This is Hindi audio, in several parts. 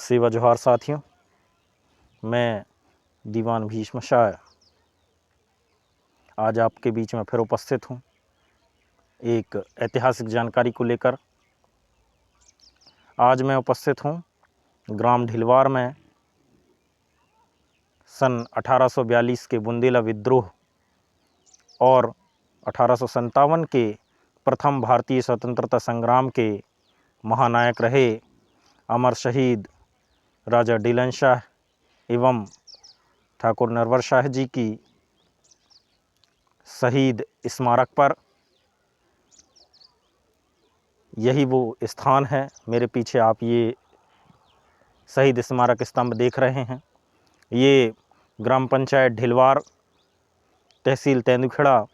सेवा जोहार साथियों। मैं दीवान भीष्म शाह आज आपके बीच में फिर उपस्थित हूँ एक ऐतिहासिक जानकारी को लेकर। आज मैं उपस्थित हूँ ग्राम ढिलवार में सन 1842 के बुंदेला विद्रोह और 1857 के प्रथम भारतीय स्वतंत्रता संग्राम के महानायक रहे अमर शहीद राजा डीलन शाह एवं ठाकुर नरवर शाह जी की शहीद स्मारक पर। यही वो स्थान है। मेरे पीछे आप ये शहीद स्मारक स्तंभ देख रहे हैं। ये ग्राम पंचायत ढिलवार, तहसील तेंदुखेड़ा,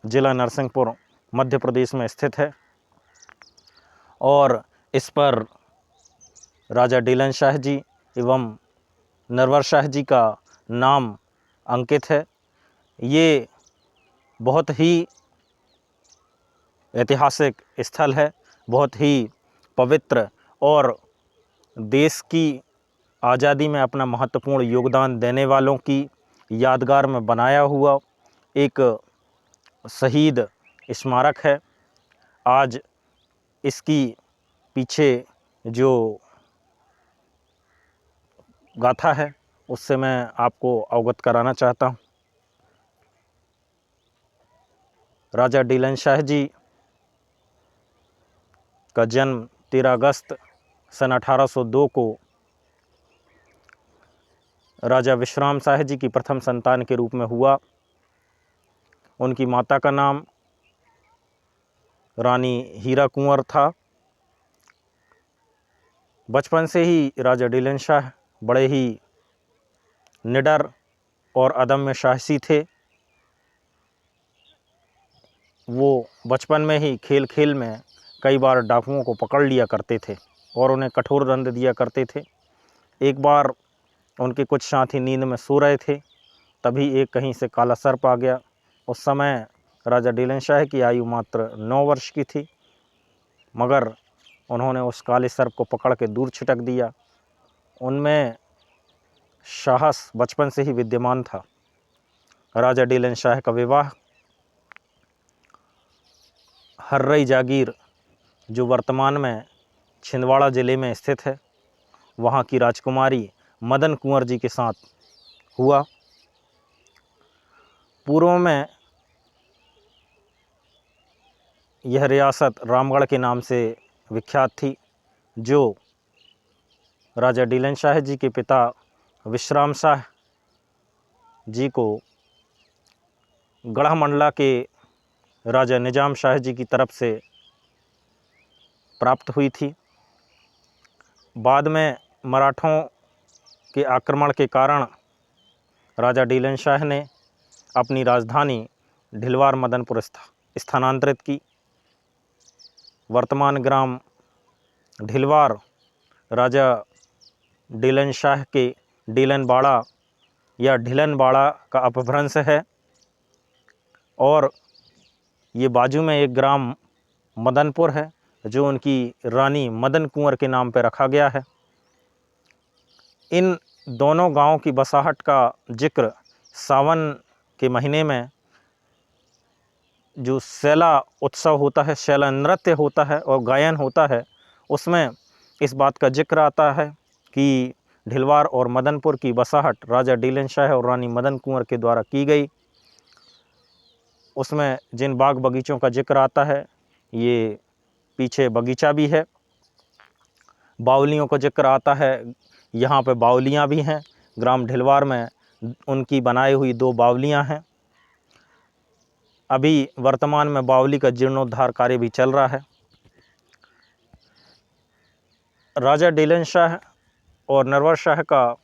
जिला नरसिंहपुर, मध्य प्रदेश में स्थित है और इस पर राजा डीलन शाह जी एवं नरवर शाह जी का नाम अंकित है। ये बहुत ही ऐतिहासिक स्थल है, बहुत ही पवित्र और देश की आज़ादी में अपना महत्वपूर्ण योगदान देने वालों की यादगार में बनाया हुआ एक शहीद स्मारक है। आज इसकी पीछे जो गाथा है उससे मैं आपको अवगत कराना चाहता हूँ। राजा डीलन शाह जी का जन्म 13 अगस्त सन 1802 को राजा विश्राम शाह जी की प्रथम संतान के रूप में हुआ। उनकी माता का नाम रानी हीरा कुंवर था। बचपन से ही राजा डीलन शाह बड़े ही निडर और अदम्य साहसी थे। वो बचपन में ही खेल खेल में कई बार डाकुओं को पकड़ लिया करते थे और उन्हें कठोर दंड दिया करते थे। एक बार उनके कुछ साथी नींद में सो रहे थे, तभी एक कहीं से काला सर्प आ गया। उस समय राजा डीलन शाह की आयु मात्र 9 वर्ष की थी, मगर उन्होंने उस काले सर्प को पकड़ के दूर छिटक दिया। उनमें साहस बचपन से ही विद्यमान था। राजा डीलन शाह का विवाह हर्रई जागीर, जो वर्तमान में छिंदवाड़ा ज़िले में स्थित है, वहाँ की राजकुमारी मदन कुंवर जी के साथ हुआ। पूर्व में यह रियासत रामगढ़ के नाम से विख्यात थी, जो राजा डीलन शाह जी के पिता विश्राम शाह जी को गढ़मंडला के राजा निजाम शाह जी की तरफ से प्राप्त हुई थी। बाद में मराठों के आक्रमण के कारण राजा डीलन शाह ने अपनी राजधानी ढिलवार मदनपुर स्थानांतरित की। वर्तमान ग्राम ढिलवार राजा डीलन शाह के डीलनबाड़ा या ढिलनबाड़ा का अपभ्रंश है और ये बाजू में एक ग्राम मदनपुर है जो उनकी रानी मदन कुंवर के नाम पर रखा गया है। इन दोनों गांवों की बसाहट का जिक्र सावन के महीने में जो शैला उत्सव होता है, शैला नृत्य होता है और गायन होता है, उसमें इस बात का जिक्र आता है कि ढिलवार और मदनपुर की बसाहट राजा डीलन शाह और रानी मदन कुंवर के द्वारा की गई। उसमें जिन बाग बगीचों का जिक्र आता है, ये पीछे बगीचा भी है। बावलियों का जिक्र आता है, यहाँ पे बावलियाँ भी हैं। ग्राम ढिलवार में उनकी बनाई हुई 2 बावलियाँ हैं। अभी वर्तमान में बावली का जीर्णोद्धार कार्य भी चल रहा है। राजा डीलन शाह और नरवर शाह का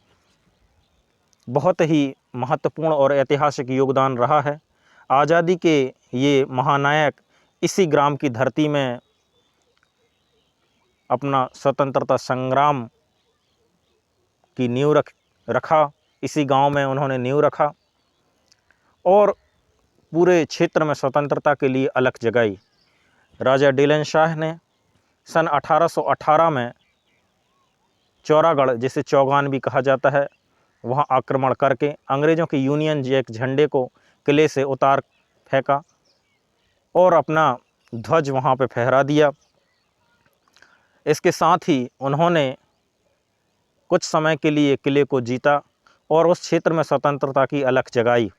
बहुत ही महत्वपूर्ण और ऐतिहासिक योगदान रहा है। आज़ादी के ये महानायक इसी ग्राम की धरती में अपना स्वतंत्रता संग्राम की नींव रखा। इसी गांव में उन्होंने नींव रखा और पूरे क्षेत्र में स्वतंत्रता के लिए अलख जगाई। राजा डीलन शाह ने सन 1818 में चौरागढ़, जिसे चौगान भी कहा जाता है, वहाँ आक्रमण करके अंग्रेज़ों के यूनियन जैक झंडे को किले से उतार फेंका और अपना ध्वज वहाँ पे फहरा दिया। इसके साथ ही उन्होंने कुछ समय के लिए किले को जीता और उस क्षेत्र में स्वतंत्रता की अलख जगाई।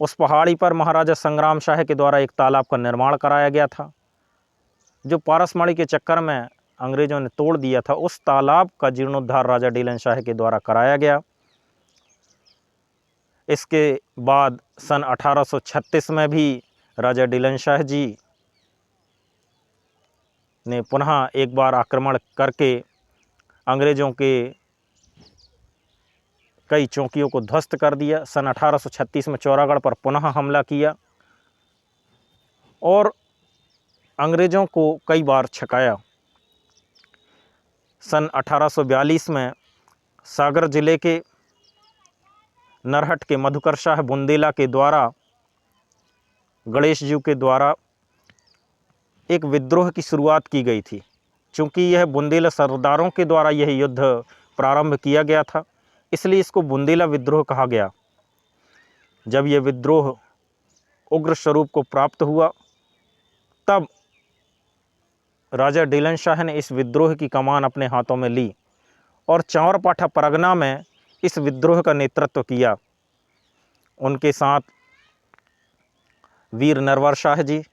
उस पहाड़ी पर महाराजा संग्राम शाह के द्वारा एक तालाब का निर्माण कराया गया था, जो पारसमढ़ी के चक्कर में अंग्रेज़ों ने तोड़ दिया था। उस तालाब का जीर्णोद्धार राजा डीलन शाह के द्वारा कराया गया। इसके बाद सन 1836 में भी राजा डीलन शाह जी ने पुनः एक बार आक्रमण करके अंग्रेज़ों के कई चौकियों को ध्वस्त कर दिया। सन 1836 में चौरागढ़ पर पुनः हमला किया और अंग्रेज़ों को कई बार छकाया। सन 1842 में सागर जिले के नरहट के मधुकर शाह बुंदेला के द्वारा, गणेश जी के द्वारा एक विद्रोह की शुरुआत की गई थी। चूँकि यह बुंदेला सरदारों के द्वारा यह युद्ध प्रारंभ किया गया था, इसलिए इसको बुंदेला विद्रोह कहा गया। जब यह विद्रोह उग्र स्वरूप को प्राप्त हुआ, तब राजा डीलन शाह ने इस विद्रोह की कमान अपने हाथों में ली और चांवरपाठा परगना में इस विद्रोह का नेतृत्व किया। उनके साथ वीर नरवर शाह जी,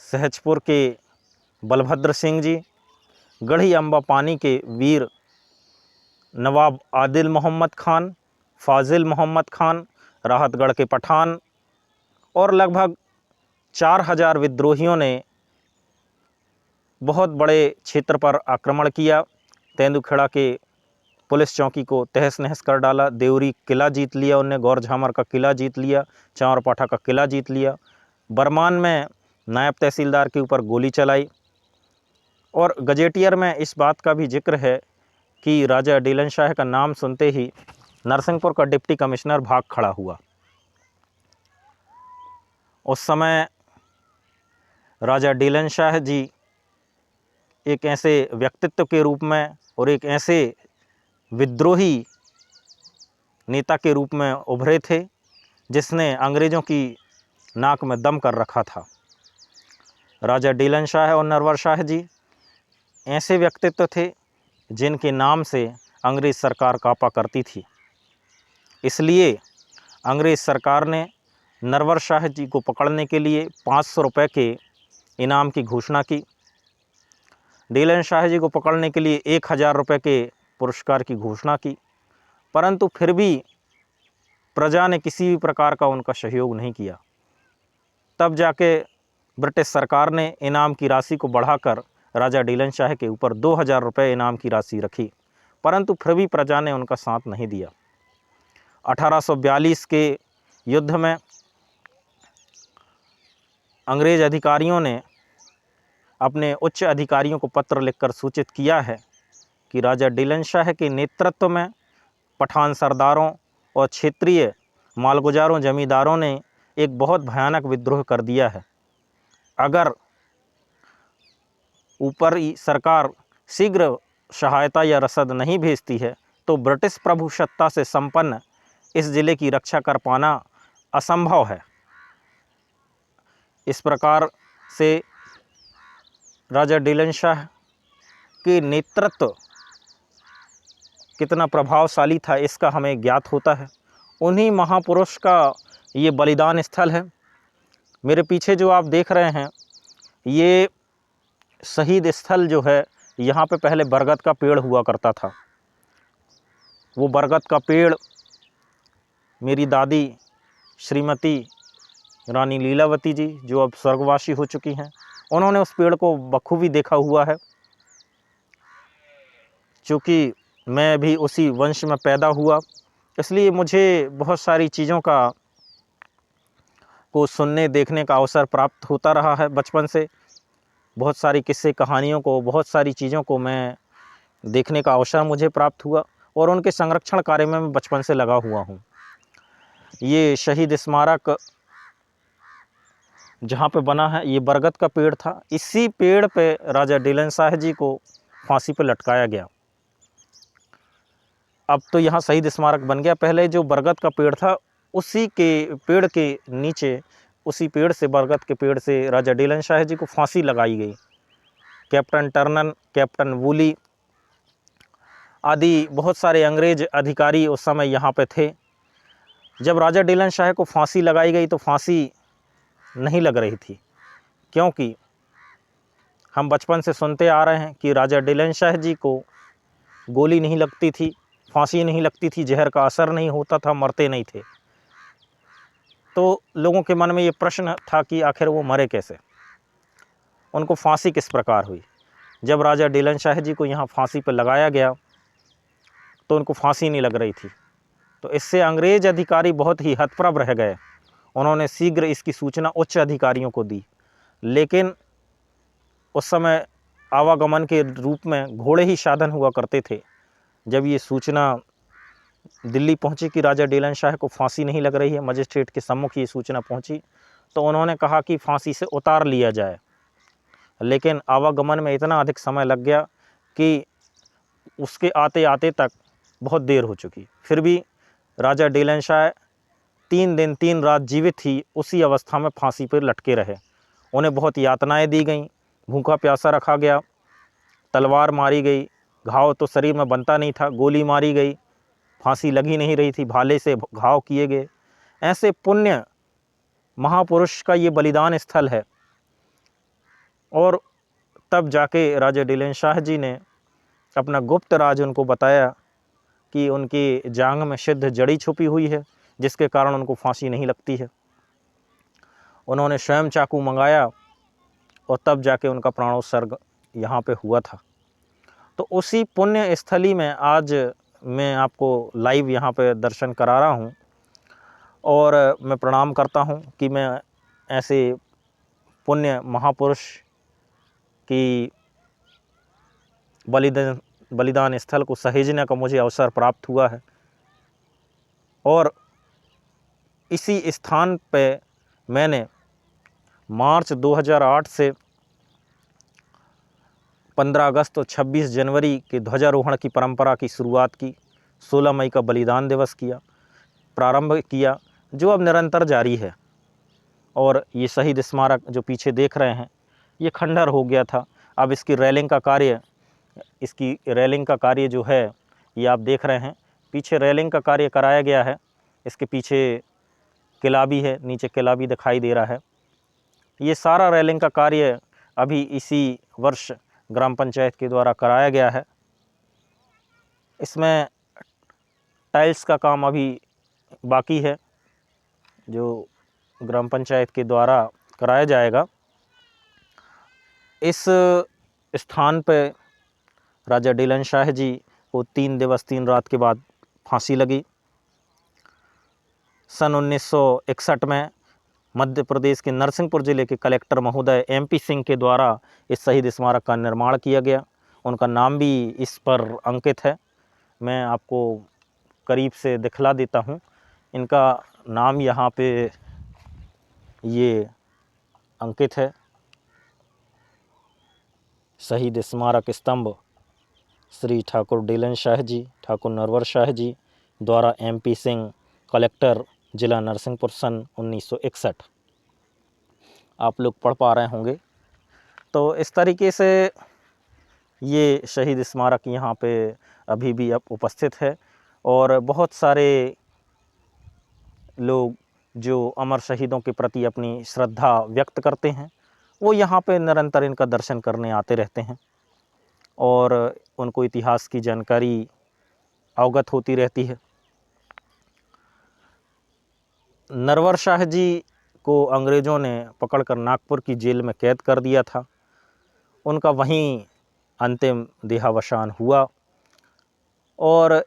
सहजपुर के बलभद्र सिंह जी, गढ़ी अम्बा पानी के वीर नवाब आदिल मोहम्मद खान, फाजिल मोहम्मद खान, राहतगढ़ के पठान और लगभग 4000 विद्रोहियों ने बहुत बड़े क्षेत्र पर आक्रमण किया। तेंदुखेड़ा के पुलिस चौकी को तहस नहस कर डाला। देवरी किला जीत लिया उनने, गौर झामर का किला जीत लिया, चांवरपाठा का किला जीत लिया। बरमान में नायब तहसीलदार के ऊपर गोली चलाई। और गजेटियर में इस बात का भी जिक्र है कि राजा डीलन शाह का नाम सुनते ही नरसिंहपुर का डिप्टी कमिश्नर भाग खड़ा हुआ। उस समय राजा डीलन शाह जी एक ऐसे व्यक्तित्व के रूप में और एक ऐसे विद्रोही नेता के रूप में उभरे थे, जिसने अंग्रेज़ों की नाक में दम कर रखा था। राजा डीलन शाह और नरवर शाह जी ऐसे व्यक्तित्व थे जिनके नाम से अंग्रेज़ सरकार काँपा करती थी। इसलिए अंग्रेज़ सरकार ने नरवर शाह जी को पकड़ने के लिए 500 रुपये के इनाम की घोषणा की। डीलन शाह जी को पकड़ने के लिए 1000 रुपये के पुरस्कार की घोषणा की, परंतु फिर भी प्रजा ने किसी भी प्रकार का उनका सहयोग नहीं किया। तब जाके ब्रिटिश सरकार ने इनाम की राशि को बढ़ाकर राजा डीलन शाह के ऊपर 2000 रुपये इनाम की राशि रखी, परंतु फिर भी प्रजा ने उनका साथ नहीं दिया। 1842 के युद्ध में अंग्रेज़ अधिकारियों ने अपने उच्च अधिकारियों को पत्र लिखकर सूचित किया है कि राजा डीलन शाह के नेतृत्व में पठान सरदारों और क्षेत्रीय मालगुजारों जमींदारों ने एक बहुत भयानक विद्रोह कर दिया है। अगर ऊपर सरकार शीघ्र सहायता या रसद नहीं भेजती है तो ब्रिटिश प्रभुसत्ता से संपन्न इस ज़िले की रक्षा कर पाना असंभव है। इस प्रकार से राजा डीलन शाह के नेतृत्व कितना प्रभावशाली था, इसका हमें ज्ञात होता है। उन्हीं महापुरुष का ये बलिदान स्थल है। मेरे पीछे जो आप देख रहे हैं, ये शहीद स्थल जो है, यहाँ पे पहले बरगद का पेड़ हुआ करता था। वो बरगद का पेड़ मेरी दादी श्रीमती रानी लीलावती जी, जो अब स्वर्गवासी हो चुकी हैं, उन्होंने उस पेड़ को बखूबी देखा हुआ है। चूँकि मैं भी उसी वंश में पैदा हुआ, इसलिए मुझे बहुत सारी चीज़ों को सुनने देखने का अवसर प्राप्त होता रहा है बचपन से। बहुत सारी किस्से कहानियों को, बहुत सारी चीज़ों को मैं देखने का अवसर मुझे प्राप्त हुआ और उनके संरक्षण कार्य में मैं बचपन से लगा हुआ हूँ। ये शहीद स्मारक जहाँ पे बना है ये बरगद का पेड़ था। इसी पेड़ पे राजा डीलन शाह जी को फांसी पे लटकाया गया। अब तो यहाँ शहीद स्मारक बन गया। पहले जो बरगद का पेड़ था उसी के पेड़ के नीचे, उसी पेड़ से, बरगद के पेड़ से राजा डीलन शाह जी को फांसी लगाई गई। कैप्टन टर्नन, कैप्टन वुली आदि बहुत सारे अंग्रेज अधिकारी उस समय यहाँ पे थे। जब राजा डीलन शाह को फांसी लगाई गई तो फांसी नहीं लग रही थी, क्योंकि हम बचपन से सुनते आ रहे हैं कि राजा डीलन शाह जी को गोली नहीं लगती थी, फांसी नहीं लगती थी, जहर का असर नहीं होता था, मरते नहीं थे। तो लोगों के मन में ये प्रश्न था कि आखिर वो मरे कैसे, उनको फांसी किस प्रकार हुई। जब राजा डीलन शाह जी को यहाँ फांसी पर लगाया गया तो उनको फांसी नहीं लग रही थी। तो इससे अंग्रेज अधिकारी बहुत ही हतप्रभ रह गए। उन्होंने शीघ्र इसकी सूचना उच्च अधिकारियों को दी, लेकिन उस समय आवागमन के रूप में घोड़े ही साधन हुआ करते थे। जब ये सूचना दिल्ली पहुंची कि राजा डीलन शाह को फांसी नहीं लग रही है, मजिस्ट्रेट के सम्मुख ये सूचना पहुंची, तो उन्होंने कहा कि फांसी से उतार लिया जाए। लेकिन आवागमन में इतना अधिक समय लग गया कि उसके आते आते तक बहुत देर हो चुकी। फिर भी राजा डीलन शाह 3 दिन 3 रात जीवित ही उसी अवस्था में फांसी पर लटके रहे। उन्हें बहुत यातनाएं दी गईं, भूखा प्यासा रखा गया, तलवार मारी गई, घाव तो शरीर में बनता नहीं था, गोली मारी गई, फांसी लगी नहीं रही थी, भाले से घाव किए गए। ऐसे पुण्य महापुरुष का ये बलिदान स्थल है। और तब जाके राजा डीलन शाह जी ने अपना गुप्त राज उनको बताया कि उनकी जांघ में सिद्ध जड़ी छुपी हुई है, जिसके कारण उनको फांसी नहीं लगती है। उन्होंने स्वयं चाकू मंगाया और तब जाके उनका प्राणोत्सर्ग यहाँ पे हुआ था। तो उसी पुण्य स्थली में आज मैं आपको लाइव यहाँ पे दर्शन करा रहा हूँ, और मैं प्रणाम करता हूँ कि मैं ऐसे पुण्य महापुरुष की बलिदान स्थल को सहेजने का मुझे अवसर प्राप्त हुआ है। और इसी स्थान पे मैंने मार्च 2008 से 15 अगस्त और 26 जनवरी के ध्वजारोहण की परंपरा की शुरुआत की। 16 मई का बलिदान दिवस प्रारंभ किया, जो अब निरंतर जारी है। और ये शहीद स्मारक जो पीछे देख रहे हैं, ये खंडहर हो गया था। अब इसकी रेलिंग का कार्य जो है, ये आप देख रहे हैं, पीछे रेलिंग का कार्य कराया गया है। इसके पीछे किला भी है, नीचे किला भी दिखाई दे रहा है। ये सारा रेलिंग का कार्य अभी इसी वर्ष ग्राम पंचायत के द्वारा कराया गया है। इसमें टाइल्स का काम अभी बाकी है, जो ग्राम पंचायत के द्वारा कराया जाएगा। इस स्थान पर राजा डीलन शाह जी को 3 दिवस 3 रात के बाद फांसी लगी। सन 1961 में मध्य प्रदेश के नरसिंहपुर ज़िले के कलेक्टर महोदय MP सिंह के द्वारा इस शहीद स्मारक का निर्माण किया गया। उनका नाम भी इस पर अंकित है। मैं आपको करीब से दिखला देता हूँ। इनका नाम यहाँ पे ये अंकित है। शहीद स्मारक स्तंभ श्री ठाकुर डीलन शाह जी, ठाकुर नरवर शाह जी द्वारा MP सिंह, कलेक्टर जिला नरसिंहपुर, सन 1961। आप लोग पढ़ पा रहे होंगे। तो इस तरीके से ये शहीद स्मारक यहाँ पे अभी भी अब उपस्थित है। और बहुत सारे लोग जो अमर शहीदों के प्रति अपनी श्रद्धा व्यक्त करते हैं, वो यहाँ पे निरंतर इनका दर्शन करने आते रहते हैं, और उनको इतिहास की जानकारी अवगत होती रहती है। नरवर शाह जी को अंग्रेज़ों ने पकड़कर नागपुर की जेल में कैद कर दिया था। उनका वहीं अंतिम देहावसान हुआ। और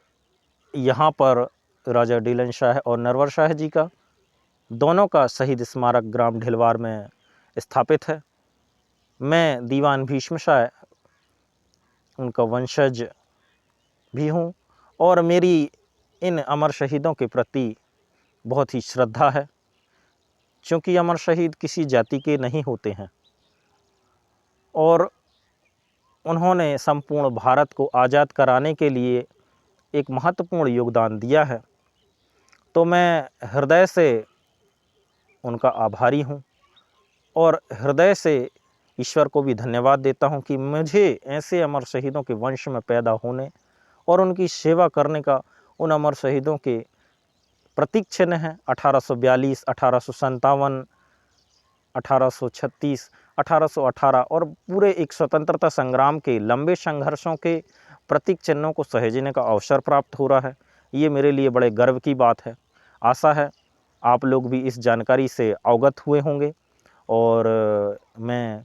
यहाँ पर राजा डीलन शाह और नरवर शाह जी का दोनों का शहीद स्मारक ग्राम ढिलवार में स्थापित है। मैं दीवान भीष्म शाह उनका वंशज भी हूँ, और मेरी इन अमर शहीदों के प्रति बहुत ही श्रद्धा है। क्योंकि अमर शहीद किसी जाति के नहीं होते हैं और उन्होंने संपूर्ण भारत को आज़ाद कराने के लिए एक महत्वपूर्ण योगदान दिया है। तो मैं हृदय से उनका आभारी हूँ और हृदय से ईश्वर को भी धन्यवाद देता हूँ कि मुझे ऐसे अमर शहीदों के वंश में पैदा होने और उनकी सेवा करने का उन अमर शहीदों के प्रतीक चिन्ह हैं 1842, 1857, 1836, 1818 और पूरे एक स्वतंत्रता संग्राम के लंबे संघर्षों के प्रतीक चिन्हों को सहेजने का अवसर प्राप्त हो रहा है। ये मेरे लिए बड़े गर्व की बात है। आशा है आप लोग भी इस जानकारी से अवगत हुए होंगे और मैं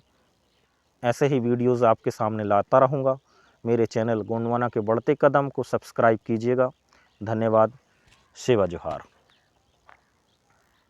ऐसे ही वीडियोस आपके सामने लाता रहूँगा। मेरे चैनल गोंडवाना के बढ़ते कदम को सब्सक्राइब कीजिएगा। धन्यवाद। सेवा जोहार।